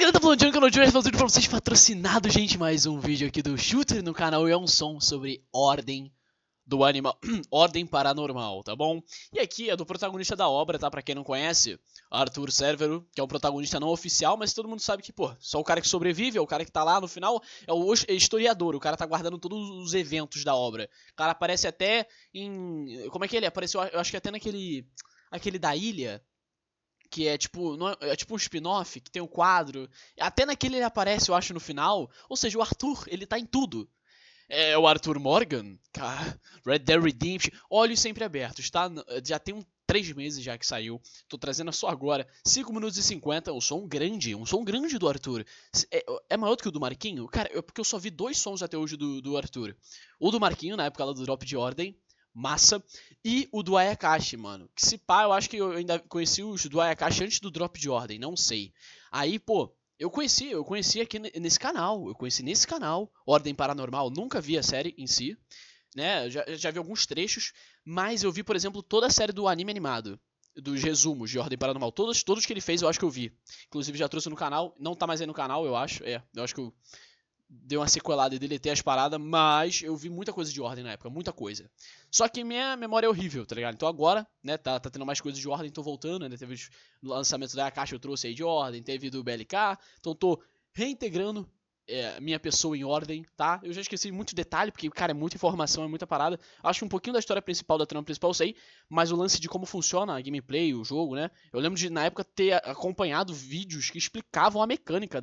galera, tá falando de canal de hoje, fazendo pra vocês patrocinado, gente, mais um vídeo aqui do Shooter no canal e é um som sobre ordem do animal, ordem paranormal, tá bom? E aqui é do protagonista da obra, tá? Pra quem não conhece, Arthur Cervero, que é um protagonista não oficial, mas todo mundo sabe que, pô, só o cara que sobrevive, é o cara que tá lá no final, é o historiador, o cara tá guardando todos os eventos da obra. O cara aparece até em... como é que ele apareceu? Eu acho que até aquele da ilha, que é tipo, é tipo um spin-off, que tem um quadro. Até naquele ele aparece, eu acho, no final. Ou seja, o Arthur, ele tá em tudo. É o Arthur Morgan, cara, Red Dead Redemption, olhos sempre abertos, tá? Já tem 3 meses já que saiu, tô trazendo só agora, 5 minutos e 50, um som grande do Arthur. É maior do que o do Marquinho? Cara, porque eu só vi 2 sons até hoje do Arthur. O do Marquinho, na época lá do Drop de Ordem, massa, e o do Ayakashi, mano. Que se pá, eu acho que eu ainda conheci os do Ayakashi antes do Drop de Ordem, não sei. Aí, pô, eu conheci aqui nesse canal, Ordem Paranormal, nunca vi a série em si, né, já vi alguns trechos, mas eu vi, por exemplo, toda a série do anime animado, dos resumos de Ordem Paranormal, todos que ele fez eu acho que eu vi, inclusive já trouxe no canal, não tá mais aí no canal, eu acho que eu dei uma sequelada e deletei as paradas, mas eu vi muita coisa de Ordem na época, muita coisa. Só que minha memória é horrível, tá ligado? Então agora, né, tá tendo mais coisas de Ordem, tô voltando, né, teve os lançamentos da caixa, eu trouxe aí de Ordem, teve do BLK, então tô reintegrando minha pessoa em Ordem, tá? Eu já esqueci muito detalhe, porque, cara, é muita informação, é muita parada. Acho que um pouquinho da história principal, da trama principal, eu sei, mas o lance de como funciona a gameplay, o jogo, né? Eu lembro de, na época, ter acompanhado vídeos que explicavam a mecânica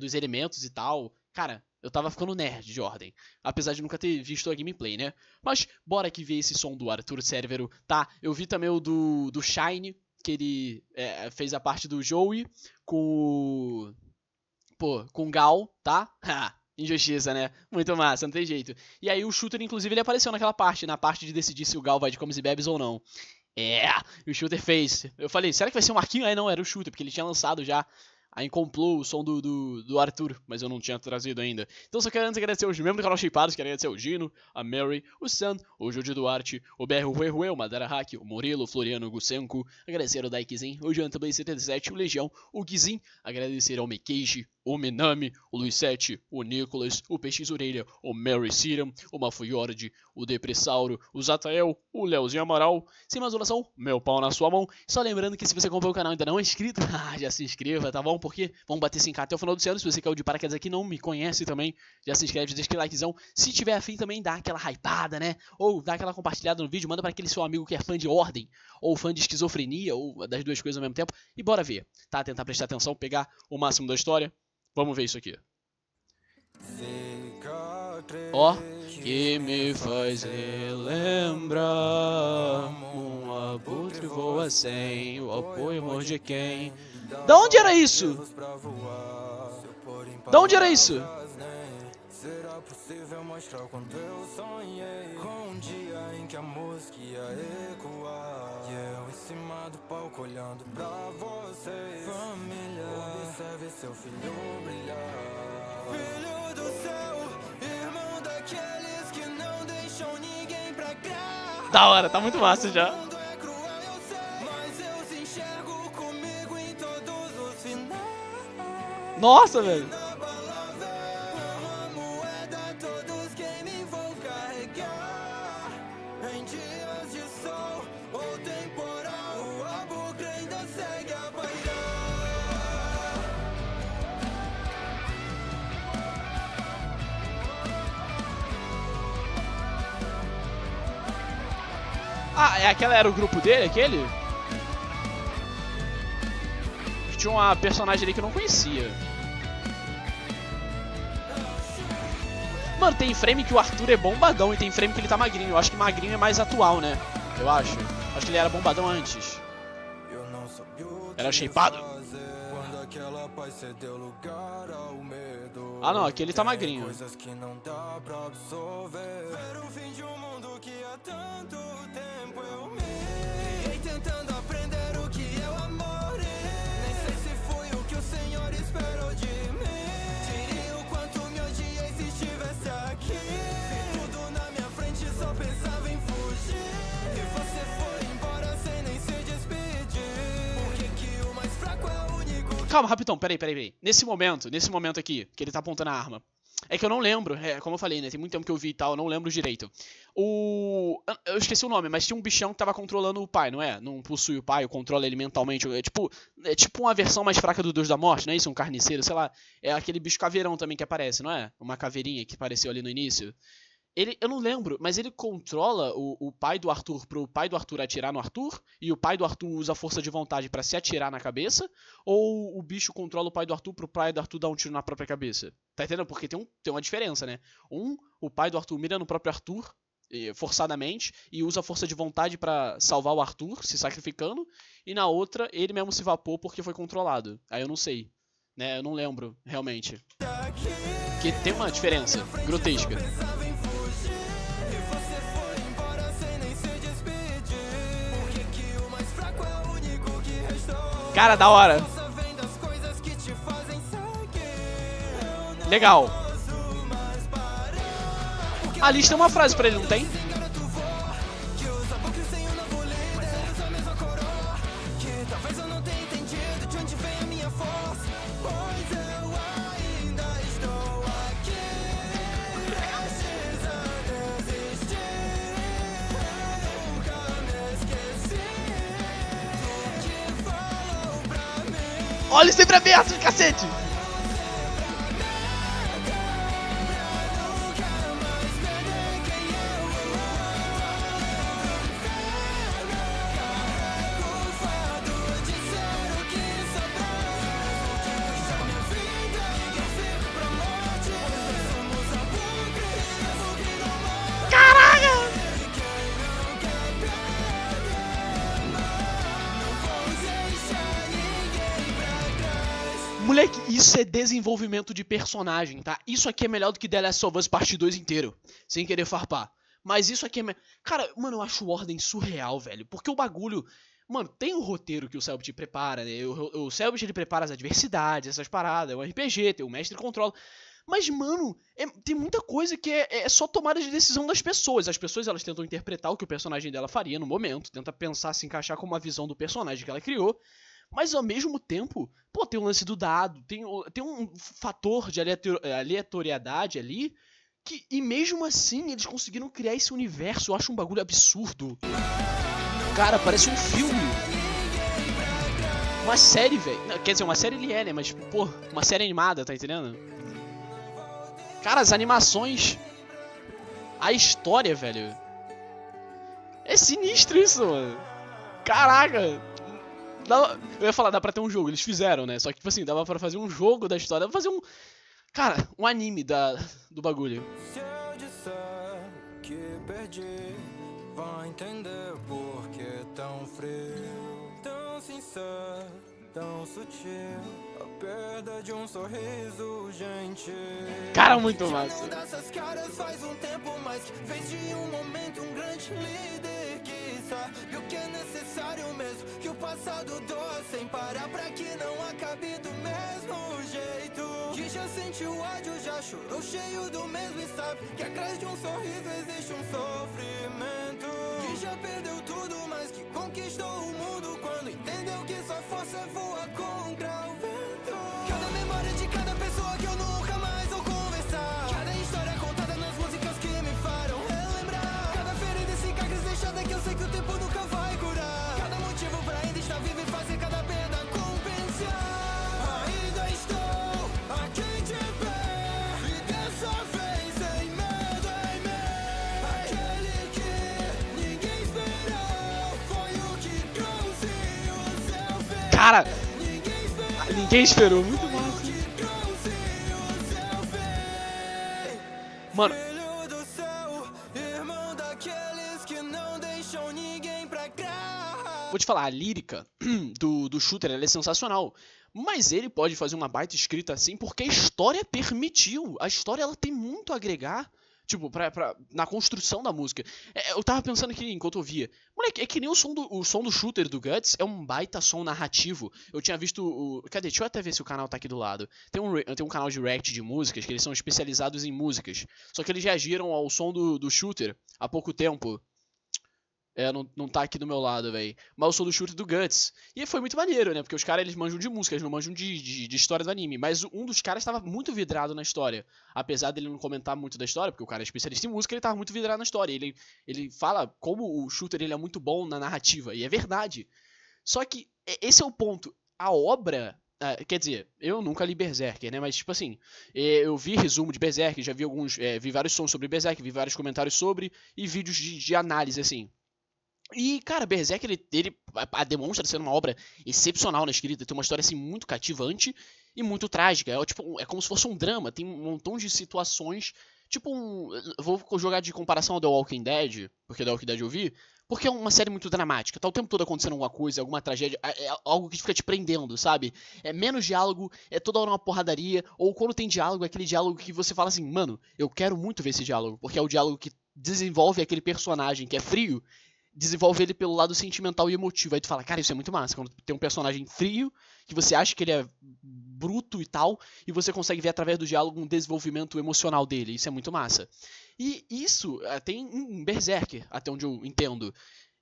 dos elementos e tal. Cara, eu tava ficando nerd de Ordem, apesar de nunca ter visto a gameplay, né? Mas bora aqui ver esse som do Arthur Cervero, tá? Eu vi também o do Shine, que ele fez a parte do Joey com com Gal, tá? Injustiça, né? Muito massa, não tem jeito. E aí o Shooter, inclusive, ele apareceu naquela parte, na parte de decidir se o Gal vai de comes e bebes ou não. O Shooter fez. Eu falei, será que vai ser um Marquinho? Aí não, era o Shooter, porque ele tinha lançado já. Aí comprou o som do Arthur, mas eu não tinha trazido ainda. Então só quero antes agradecer os membros do canal Shapeados, quero agradecer o Gino, a Mary, o Sam, o Júlio Duarte, o BR Rue, o Madara Hack, o Murilo, o Floriano, o Gusenko, agradecer ao Daikizin, o Jean também 77, o Legião, o Gizin, agradecer ao Mekeiji, o Minami, o Luiz 7, o Nicolas, o PX Orelha, o Mary Siram, o Mafuyord, o Depressauro, o Zatael, o Leozinho Amaral. Sem mais oração, meu pau na sua mão. Só lembrando que se você acompanha o canal e ainda não é inscrito, já se inscreva, tá bom? Porque vamos bater 5k até o final do ano. Se você caiu de paraquedas aqui e não me conhece também, já se inscreve, deixa aquele likezão. Se tiver afim também, dá aquela hypada, né? Ou dá aquela compartilhada no vídeo, manda para aquele seu amigo que é fã de Ordem, ou fã de esquizofrenia, ou das duas coisas ao mesmo tempo. E bora ver, tá? Tentar prestar atenção, pegar o máximo da história. Vamos ver isso aqui. Ó, que me faz relembrar um abutre voa sem o apoio amor de quem. Da onde era isso? Da onde era isso? Será possível mostrar o quanto eu sonhei com um dia em que a música ia ecoar e eu em cima do palco olhando pra você. Família, observe seu filho brilhar. Filho do céu, irmão daqueles que não deixam ninguém pra cá. Da hora, tá muito massa já. O mundo é cruel, eu sei, mas eu se enxergo comigo em todos os finais. Nossa, velho. Em dias de sol ou temporal, o abutre ainda segue a pairar. Aquela era o grupo dele, aquele? Tinha uma personagem ali que eu não conhecia. Mano, tem frame que o Arthur é bombadão e tem frame que ele tá magrinho. Eu acho que magrinho é mais atual, né? Eu acho. Acho que ele era bombadão antes. Era shapeado. Ah não, aqui ele tá magrinho. Coisas que não dá pra absorver. Ver o fim de um mundo que há tanto tempo eu me tentando aprender o que é o amor. Nem sei se foi o que o Senhor esperou de mim. Diria o quanto me odiei se estivesse aqui. Vi tudo na minha frente, só pensava em fugir. E você foi embora sem nem se despedir. Por que o mais fraco é o único que calma, rapidão, peraí. Nesse momento aqui, que ele tá apontando a arma. É que eu não lembro, como eu falei, né? Tem muito tempo que eu vi e tal, eu não lembro direito. Eu esqueci o nome, mas tinha um bichão que tava controlando o pai, não é? Não possui o pai, controla ele mentalmente. É tipo uma versão mais fraca do Deus da Morte, não é isso? Um carniceiro, sei lá. É aquele bicho caveirão também que aparece, não é? Uma caveirinha que apareceu ali no início. Eu não lembro, mas ele controla o pai do Arthur pro pai do Arthur atirar no Arthur, e o pai do Arthur usa a força de vontade pra se atirar na cabeça, ou o bicho controla o pai do Arthur pro pai do Arthur dar um tiro na própria cabeça? Tá entendendo? Porque tem uma diferença, né? O pai do Arthur mira no próprio Arthur, forçadamente, e usa a força de vontade pra salvar o Arthur, se sacrificando, e na outra, ele mesmo se vapou porque foi controlado. Aí eu não sei, né? Eu não lembro, realmente. Porque tem uma diferença grotesca. Cara, da hora. Legal. A Liz tem uma frase pra ele, não tem? Olha, sempre aberto, cacete! Moleque, isso é desenvolvimento de personagem, tá? Isso aqui é melhor do que The Last of Us Parte 2 inteiro, sem querer farpar. Mas isso aqui é... Cara, mano, eu acho o Ordem surreal, velho. Porque o bagulho... Mano, tem o roteiro que o Selbit prepara, né? O Selbit, ele prepara as adversidades, essas paradas. É um RPG, tem o mestre controla. Mas, mano, tem muita coisa que é só tomada de decisão das pessoas. As pessoas, elas tentam interpretar o que o personagem dela faria no momento. Tenta pensar, se encaixar com uma visão do personagem que ela criou. Mas ao mesmo tempo, pô, tem o lance do dado, tem um fator de aleatoriedade ali, e mesmo assim eles conseguiram criar esse universo, eu acho um bagulho absurdo. Cara, parece um filme. Uma série, velho. Quer dizer, uma série ele é, né? Mas, pô, uma série animada, tá entendendo? Cara, as animações, a história, velho. É sinistro isso, mano. Caraca. Eu ia falar, dá pra ter um jogo, eles fizeram, né? Só que, tipo assim, dava pra fazer um jogo da história, dava pra fazer um... Cara, um anime do bagulho. Se eu disser que perdi, vai entender por que tão frio, tão sincero, tão sutil, a perda de um sorriso gentil. Cara, muito massa. Dessas caras faz um tempo, mas fez de um momento um grande líder que sabe o que é necessário mesmo, que o passado doa sem parar pra que não acabe do mesmo jeito, que já sentiu ódio, já chorou cheio do mesmo e sabe que atrás de um sorriso existe um sofrimento, que já perdeu tudo, mas que conquistou o mundo quando entendeu que sua força voa contra o vento. Cada memória de cada pessoa que eu nunca mais vou conversar, cada história contada nas músicas que me farão relembrar, cada ferida e cicatriz deixada que eu sei que o tempo nunca vai curar, cada motivo pra ainda estar vivo e fazer cada perda compensar. Ainda estou aqui de pé, e dessa vez sem medo em mim, aquele que ninguém esperou foi o que trouxe o seu fim. Cara, ninguém esperou, muito massa. Mano, Filho do céu, irmão daqueles que não deixam ninguém pra cá. vou te falar, a lírica do Shooter, ela é sensacional. Mas ele pode fazer uma baita escrita assim porque a história permitiu. A história, ela tem muito a agregar, tipo, na construção da música. Eu tava pensando aqui enquanto eu via. Moleque, é que nem o som do Shooter do Guts é um baita som narrativo. Eu tinha visto Cadê? Deixa eu até ver se o canal tá aqui do lado. Tem um canal de react de músicas que eles são especializados em músicas. Só que eles reagiram ao som do Shooter há pouco tempo. não tá aqui do meu lado, velho. Mas eu sou do Shooter do Guts. E foi muito maneiro, né? Porque os caras, eles manjam de música, eles não manjam de história do anime. Mas um dos caras tava muito vidrado na história. Apesar dele não comentar muito da história, porque o cara é especialista em música, ele tava muito vidrado na história. Ele fala como o Shooter ele é muito bom na narrativa. E é verdade. Só que esse é o ponto. A obra... quer dizer, eu nunca li Berserker, né? Mas, tipo assim, eu vi resumo de Berserker, já vi vi vários sons sobre Berserker, vi vários comentários sobre, e vídeos de análise, assim. E, cara, Berserk, ele demonstra ser uma obra excepcional na escrita. Tem uma história, assim, muito cativante e muito trágica. É como se fosse um drama. Tem um montão de situações. Tipo vou jogar de comparação ao The Walking Dead, porque The Walking Dead eu vi. Porque é uma série muito dramática. Tá o tempo todo acontecendo alguma coisa, alguma tragédia. É algo que fica te prendendo, sabe? É menos diálogo, é toda hora uma porradaria. Ou quando tem diálogo, é aquele diálogo que você fala assim, mano, eu quero muito ver esse diálogo. Porque é o diálogo que desenvolve aquele personagem que é frio, desenvolve ele pelo lado sentimental e emotivo. Aí tu fala, cara, isso é muito massa. Quando tem um personagem frio, que você acha que ele é bruto e tal, e você consegue ver através do diálogo um desenvolvimento emocional dele. Isso é muito massa. E isso tem em Berserker, até onde eu entendo.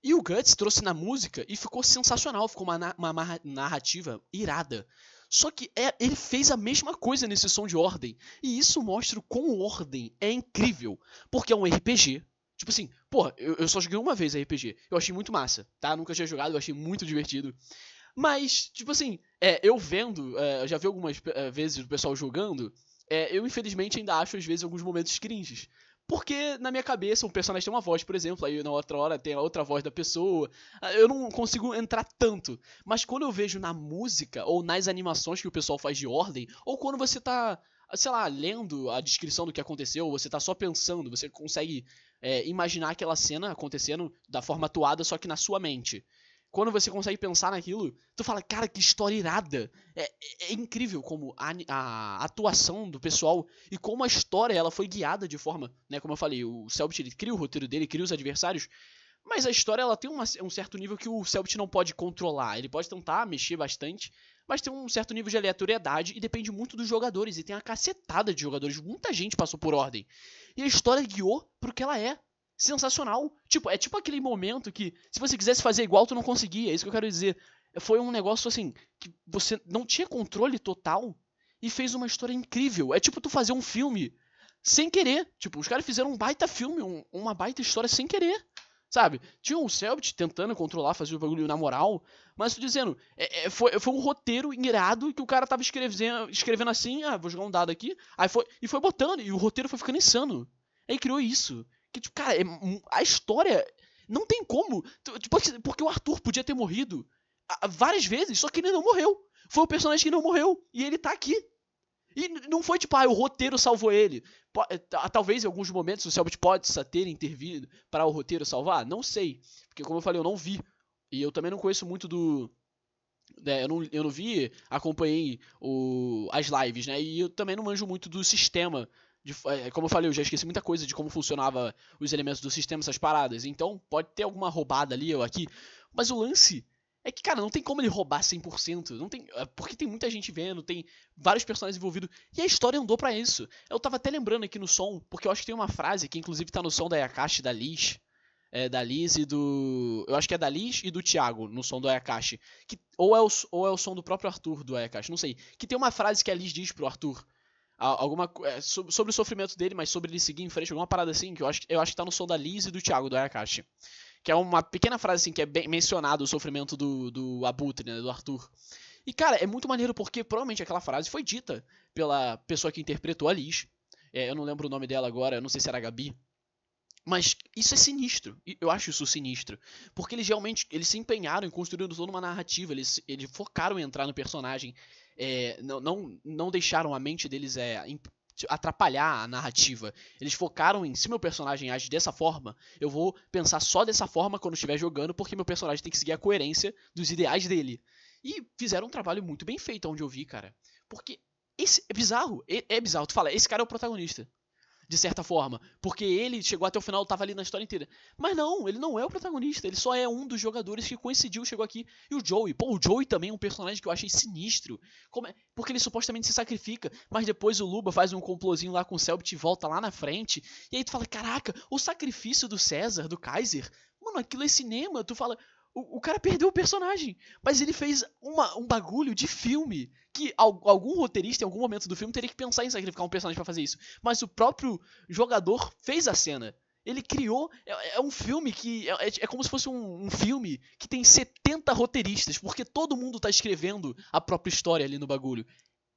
E o Guts trouxe na música e ficou sensacional. Ficou uma narrativa irada. Só que ele fez a mesma coisa nesse som de Ordem. E isso mostra o quão Ordem é incrível. Porque é um RPG. Tipo assim, porra, eu só joguei uma vez RPG. Eu achei muito massa, tá? Nunca tinha jogado, eu achei muito divertido. Mas, tipo assim, eu vendo, eu já vi algumas vezes o pessoal jogando, eu infelizmente ainda acho às vezes alguns momentos cringes. Porque na minha cabeça um personagem tem uma voz, por exemplo, aí na outra hora tem a outra voz da pessoa. Eu não consigo entrar tanto. Mas quando eu vejo na música ou nas animações que o pessoal faz de Ordem, ou quando você tá, sei lá, lendo a descrição do que aconteceu, ou você tá só pensando, você consegue imaginar aquela cena acontecendo da forma atuada, só que na sua mente. Quando você consegue pensar naquilo, tu fala, cara, que história irada. É incrível como a atuação do pessoal e como a história ela foi guiada de forma, né, como eu falei, o Cellbit ele cria o roteiro dele, cria os adversários, mas a história ela tem um certo nível que o Cellbit não pode controlar. Ele pode tentar mexer bastante, mas tem um certo nível de aleatoriedade e depende muito dos jogadores. E tem uma cacetada de jogadores, muita gente passou por Ordem. E a história guiou pro que ela é. Sensacional. Tipo, é tipo aquele momento que, se você quisesse fazer igual, tu não conseguia. É isso que eu quero dizer. Foi um negócio assim, que você não tinha controle total e fez uma história incrível. É tipo tu fazer um filme sem querer. Tipo, os caras fizeram um baita filme, uma baita história sem querer. Sabe? Tinha o Cellbit tentando controlar, fazer o bagulho na moral. Mas tô dizendo, foi um roteiro irado que o cara tava escrevendo assim, vou jogar um dado aqui. Aí foi botando, e o roteiro foi ficando insano. Aí criou isso. Que, tipo, cara, a história não tem como. Porque o Arthur podia ter morrido várias vezes, só que ele não morreu. Foi o personagem que não morreu. E ele tá aqui. E não foi tipo, o roteiro salvou ele. Talvez em alguns momentos o Cellbit possa ter intervido para o roteiro salvar. Não sei. Porque, como eu falei, eu não vi. E eu também não conheço muito do. Eu não vi, acompanhei as lives, né? E eu também não manjo muito do sistema. Como eu falei, eu já esqueci muita coisa de como funcionava os elementos do sistema, essas paradas. Então, pode ter alguma roubada ali ou aqui. Mas o lance é que, cara, não tem como ele roubar 100%. Não tem, porque tem muita gente vendo, tem vários personagens envolvidos. E a história andou pra isso. Eu tava até lembrando aqui no som, porque eu acho que tem uma frase que inclusive tá no som da Ayakashi, da Liz. Da Liz e do. Eu acho que é da Liz e do Thiago no som do Ayakashi. Ou é o som do próprio Arthur do Ayakashi, não sei. Que tem uma frase que a Liz diz pro Arthur. Sobre o sofrimento dele, mas sobre ele seguir em frente, alguma parada assim, que eu acho que tá no som da Liz e do Thiago, do Ayakashi. Que é uma pequena frase assim, que é bem mencionado o sofrimento do Abutre, né, do Arthur. E, cara, é muito maneiro porque provavelmente aquela frase foi dita pela pessoa que interpretou a Liz. Eu não lembro o nome dela agora, eu não sei se era a Gabi. Mas isso é sinistro, eu acho isso sinistro, porque eles realmente se empenharam em construir toda uma narrativa, eles focaram em entrar no personagem, não deixaram a mente deles atrapalhar a narrativa, eles focaram em, se meu personagem age dessa forma, eu vou pensar só dessa forma quando estiver jogando, porque meu personagem tem que seguir a coerência dos ideais dele. E fizeram um trabalho muito bem feito onde eu vi, cara, porque é bizarro, tu fala, esse cara é o protagonista. De certa forma, porque ele chegou até o final, tava ali na história inteira. Mas não, ele não é o protagonista, ele só é um dos jogadores que coincidiu, chegou aqui. E o Joey, o Joey também é um personagem que eu achei sinistro, porque ele supostamente se sacrifica, mas depois o Luba faz um complozinho lá com o Cellbit e volta lá na frente, e aí tu fala, caraca, o sacrifício do César, do Kaiser, mano, mano, aquilo é cinema. Tu fala, o cara perdeu o personagem, mas ele fez um bagulho de filme que algum roteirista em algum momento do filme teria que pensar em sacrificar um personagem pra fazer isso. Mas o próprio jogador fez a cena. Ele criou. É um filme que. É como se fosse um filme que tem 70 roteiristas, porque todo mundo tá escrevendo a própria história ali no bagulho.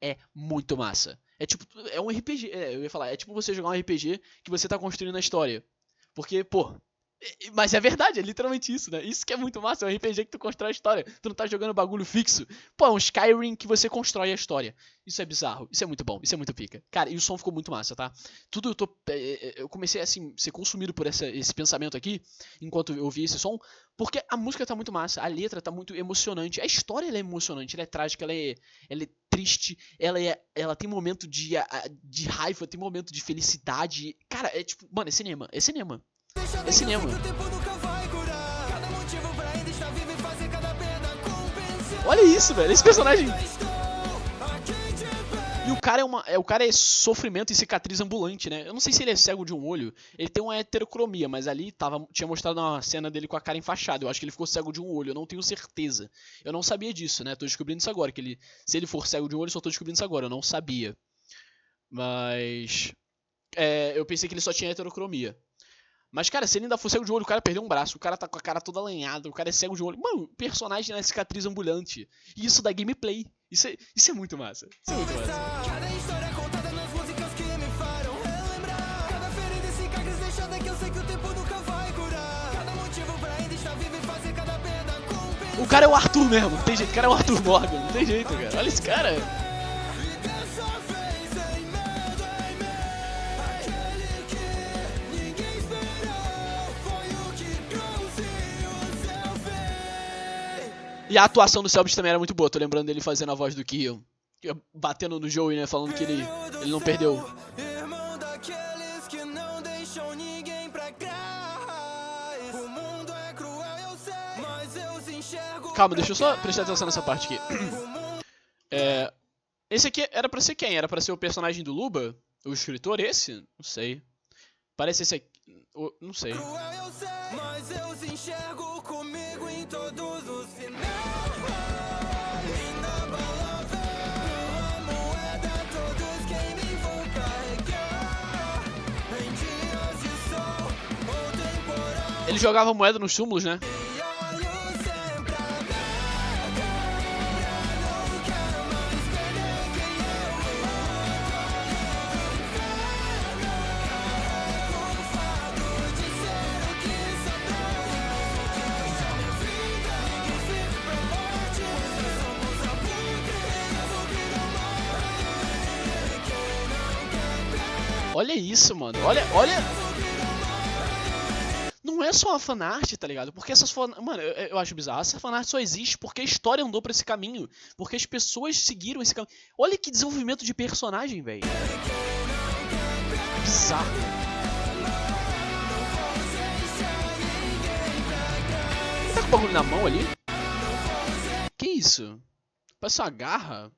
É muito massa. É tipo. É um RPG. Eu ia falar. É tipo você jogar um RPG que você tá construindo a história. Porque, pô. Mas é verdade, é literalmente isso, né? Isso que é muito massa, é um RPG que tu constrói a história. Tu não tá jogando bagulho fixo. Pô, é um Skyrim que você constrói a história. Isso é bizarro, isso é muito bom, isso é muito pica. Cara, e o som ficou muito massa, tá? Tudo eu comecei assim, ser consumido por esse pensamento aqui, enquanto eu ouvi esse som, porque a música tá muito massa, a letra tá muito emocionante, a história ela é emocionante, ela é trágica, ela é triste, ela tem momento de raiva, tem momento de felicidade. Cara, é tipo, mano, é cinema, é cinema. É cinema. Olha isso, velho. Esse personagem. E o cara é sofrimento e cicatriz ambulante, né? Eu não sei se ele é cego de um olho. Ele tem uma heterocromia, mas ali tinha mostrado uma cena dele com a cara enfaixada. Eu acho que ele ficou cego de um olho, eu não tenho certeza. Eu não sabia disso, né? Tô descobrindo isso agora. Se ele for cego de um olho, eu só tô descobrindo isso agora. Eu não sabia. Mas. Eu pensei que ele só tinha heterocromia. Mas, cara, se ele ainda for cego de olho, o cara perdeu um braço, o cara tá com a cara toda alanhada, o cara é cego de olho. Mano, o personagem é cicatriz ambulante. E isso dá gameplay. Isso é muito massa. Isso é muito massa. Cada história contada nas músicas que me farão relembrar. Cada ferida e cicatriz deixada que eu sei que o tempo nunca vai curar. Cada motivo pra ainda estar vivo e fazer cada perda compensar. O cara é o Arthur mesmo, não tem jeito. O cara é o Arthur Morgan, não tem jeito, cara. Olha esse cara. E a atuação do Selbit também era muito boa, tô lembrando dele fazendo a voz do Kill. Batendo no Joey, né, falando que ele não perdeu. Calma, deixa eu só prestar atenção nessa parte aqui. Esse aqui era pra ser quem? Era pra ser o personagem do Luba? O escritor esse? Não sei. Parece esse aqui. Não sei. Mas eu se enxergo comigo em todos os finais. Ele jogava moeda nos túmulos, né? Olha isso, mano. Olha. Não é só a fanart, tá ligado? Porque essas fanart... Mano, eu acho bizarro. Essa fanart só existe porque a história andou pra esse caminho. Porque as pessoas seguiram esse caminho. Olha que desenvolvimento de personagem, velho. Bizarro. Ele tá com o bagulho na mão ali? Que isso? Parece uma garra.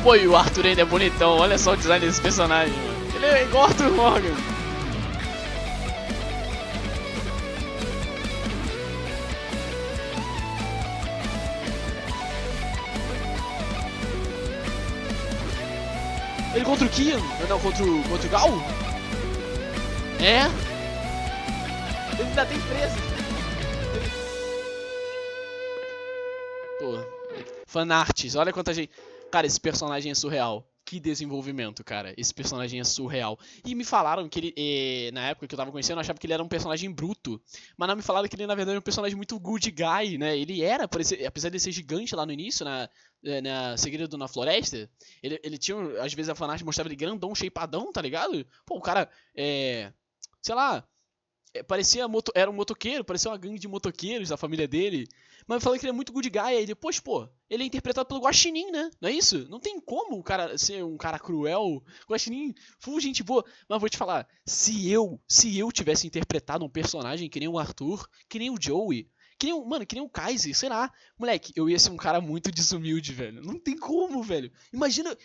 Pô, e o Arthur ainda é bonitão, olha só o design desse personagem, mano. Ele é igual o Arthur Morgan. Ele contra o Kian? Não, contra o Gal? É? Ele ainda tem preso. Pô, fanarts, olha quanta gente... Cara, esse personagem é surreal. Que desenvolvimento, cara. Esse personagem é surreal. E me falaram que ele, na época que eu tava conhecendo, eu achava que ele era um personagem bruto. Mas não me falaram que ele, na verdade, é um personagem muito good guy, né? Ele era, apesar de ser gigante lá no início, na Segredo na Floresta, ele tinha, às vezes a fanart mostrava ele grandão, shapeadão, tá ligado? Pô, o cara, sei lá, era um motoqueiro, parecia uma gangue de motoqueiros, a família dele. Mas falou que ele é muito good guy, aí depois, pô, ele é interpretado pelo Guaxinim, né? Não é isso? Não tem como o cara ser um cara cruel. Guaxinim, full gente boa. Mas vou te falar, se eu tivesse interpretado um personagem que nem o Arthur, que nem o Joey, que nem um Kaiser, sei lá. Moleque, eu ia ser um cara muito desumilde, velho. Não tem como, velho. Imagina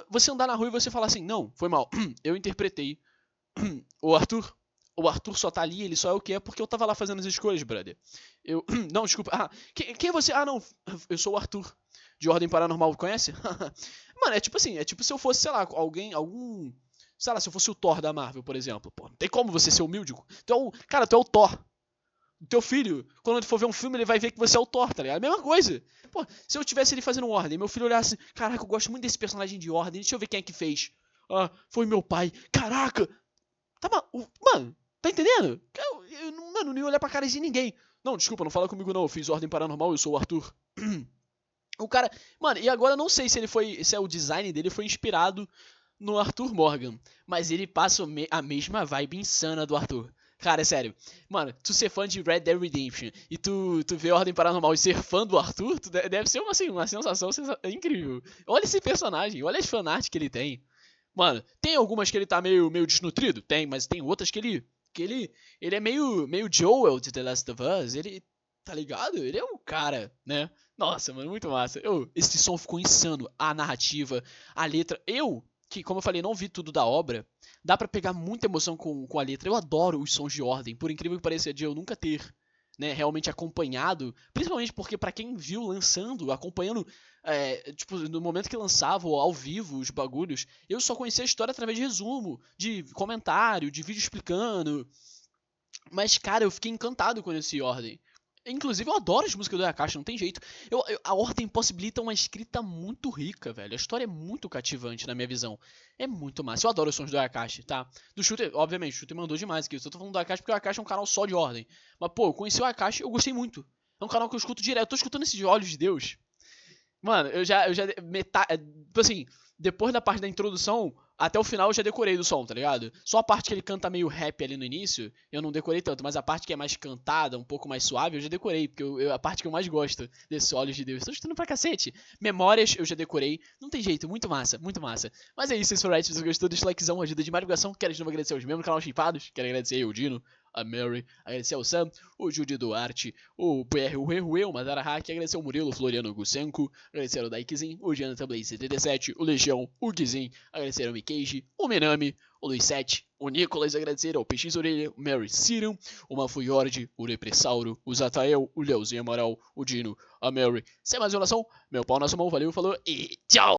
você andar na rua e você falar assim, não, foi mal, eu interpretei. O Arthur só tá ali, ele só é o que é porque eu tava lá fazendo as escolhas, brother. Não, desculpa. Quem é você? Não, eu sou o Arthur, de Ordem Paranormal, conhece? Mano, é tipo assim, é tipo se eu fosse, sei lá, sei lá, se eu fosse o Thor da Marvel, por exemplo. Pô, não tem como você ser humilde. Cara, tu é o Thor. O teu filho, quando ele for ver um filme, ele vai ver que você é o Thor, tá ligado? A mesma coisa. Pô, se eu tivesse ele fazendo Ordem, meu filho olhasse, caraca, eu gosto muito desse personagem de Ordem, deixa eu ver quem é que fez. Foi meu pai. Caraca! Mano, tá entendendo? Mano, não ia olhar pra cara de ninguém. Não, desculpa, não fala comigo não, eu fiz Ordem Paranormal, eu sou o Arthur. O cara, mano, e agora eu não sei se o design dele foi inspirado no Arthur Morgan, mas ele passa a mesma vibe insana do Arthur. Cara, é sério. Mano, tu ser fã de Red Dead Redemption e tu ver Ordem Paranormal e ser fã do Arthur, deve ser uma sensação incrível. Olha esse personagem, olha as fanarts que ele tem. Mano, tem algumas que ele tá meio desnutrido? Tem, mas tem outras que ele é meio Joel de The Last of Us. Ele, tá ligado? Ele é um cara, né? Nossa, mano, muito massa. Esse som ficou insano. A narrativa, a letra. Que como eu falei, não vi tudo da obra, dá pra pegar muita emoção com a letra. Eu adoro os sons de Ordem, por incrível que pareça, de eu nunca ter, né, realmente acompanhado, principalmente porque pra quem viu lançando, acompanhando, tipo, no momento que lançava ou ao vivo os bagulhos, eu só conhecia a história através de resumo, de comentário, de vídeo explicando. Mas, cara, eu fiquei encantado com esse Ordem. Inclusive, eu adoro as músicas do Ayakashi, não tem jeito. A Ordem possibilita uma escrita muito rica, velho. A história é muito cativante, na minha visão. É muito massa. Eu adoro os sons do Ayakashi, tá? Do Shooter, obviamente, o Shooter mandou demais aqui. Eu tô falando do Ayakashi porque o Ayakashi é um canal só de Ordem. Mas, pô, eu conheci o Ayakashi, eu gostei muito. É um canal que eu escuto direto. Eu tô escutando esses Olhos de Deus. Mano, tipo assim, depois da parte da introdução, até o final eu já decorei do som, tá ligado? Só a parte que ele canta meio rap ali no início, eu não decorei tanto, mas a parte que é mais cantada, um pouco mais suave, eu já decorei, porque a parte que eu mais gosto desse Olhos de Deus. Tô escutando pra cacete. Memórias eu já decorei, não tem jeito, muito massa, muito massa. Mas é isso, se você gostou, deixa o likezão, ajuda de divulgação. Quero de novo agradecer aos membros do canal Chipados, quero agradecer aí o Dino, a Mary, agradecer ao Sam, o Judy Duarte, o PR o Madara Hack, agradecer ao Murilo Floriano Gusenko, agradecer ao Daikizin, o Jonathan Blaze 77, o Legião, o Gizin, agradecer ao Mikeiji, o Minami, o Luiz 7, o Nicolas, agradecer ao PX Orelha, o Mary Siram, o Mafuyord, o Lepressauro, o Zatael, o Leozinho Amaral, o Dino, a Mary. Sem mais violação, meu pau na sua mão, valeu, falou e tchau!